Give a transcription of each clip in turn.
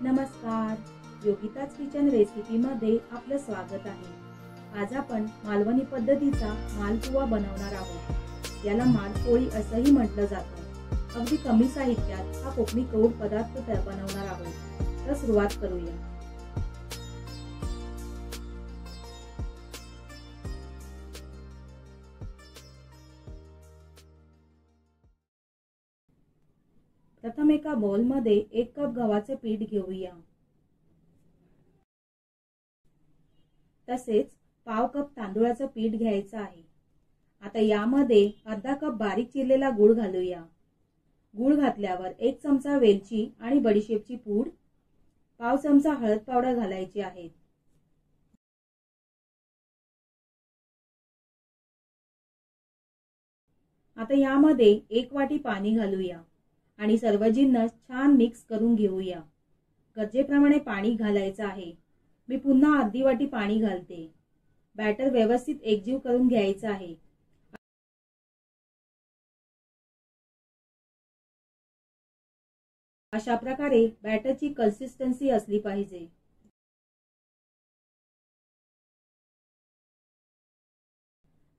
नमस्कार, योगिताज किचन रेसिपीमध्ये आपलं स्वागत आहे। आज आपण मालवणी पद्धतीचा मालपुआ बनवणार आहोत। याला मालपोळी असंही म्हटलं जातं। अगदी कमी साहित्यात हा कोकणी गोड पदार्थ बनवणार आहोत। तर सुरुवात करूया। प्रथम एका बाउल मध्ये 1 कप गव्हाचे पीठ घेऊया। तसेच पाव कप तांदूळाचं पीठ घ्यायचं आहे। आता यामध्ये अर्धा कप बारीक चिरलेला गूळ घालूया। गूळ घातल्यावर 1 चमचा वेलची आणि बडीशेपची पूड, पाव चमचा हळद पावडर घालायची आहे। आता यामध्ये 1 वाटी पाणी घालूया आणि सर्व जिन्नस छान मिक्स करून घेऊया। गरजेप्रमाणे पाणी घालायचं आहे। मी पुन्हा अर्धी वाटी पाणी घालते। बॅटर व्यवस्थित एकजीव करून घ्यायचं आहे। अशा प्रकारे बॅटरची कन्सिस्टन्सी असली पाहिजे।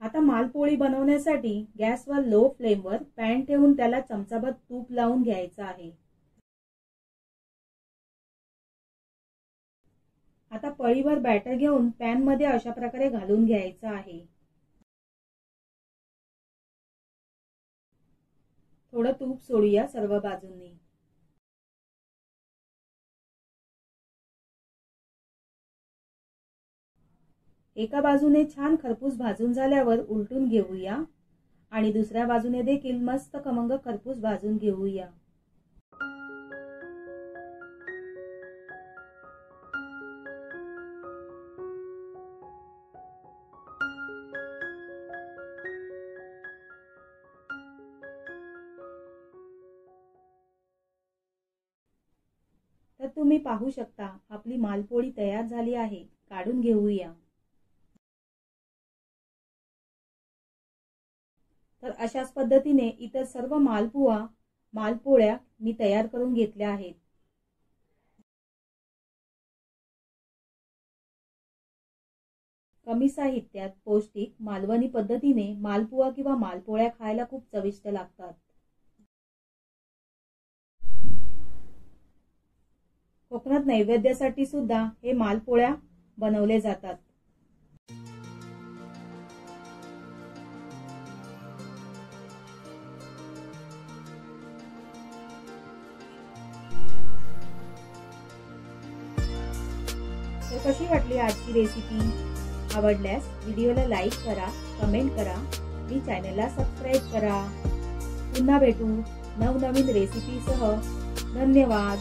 आता मालपोळी बनवण्यासाठी गॅसवर लो फ्लेमवर पॅन ठेवून त्याला चमचाभर तूप लावून घ्यायचं आहे। आता पळीवर बॅटर घेऊन पॅन मध्ये अशा प्रकारे घालून घ्यायचं आहे। थोडं तूप सोडूया सर्व बाजूंनी। एका बाजूने छान खरपूस भाजून झाल्यावर उलटून घेऊया आणि दुसऱ्या बाजूने देखील मस्त खमंग खरपूस भाजून घेऊया। तर तुम्ही पाहू शकता आपली मालपोळी तयार झाली आहे। काढून घेऊया। तर अशाच पद्धतीने इतर सर्व मालपोळ्या मी तयार करून घेतल्या आहेत। कमी साहित्यात पौष्टिक मालवणी पद्धतीने मालपुआ किंवा मालपोळ्या खायला खूप चविष्ट लागतात। कोकणात नैवेद्यासाठी सुद्धा हे मालपोळ्या बनवले जातात। तर कशी वाटली आजची रेसिपी? आवडल्यास व्हिडिओला लाईक करा, कमेंट करा आणि चॅनलला सबस्क्राइब करा। पुन्हा भेटू नवनवीन रेसिपीसह। धन्यवाद।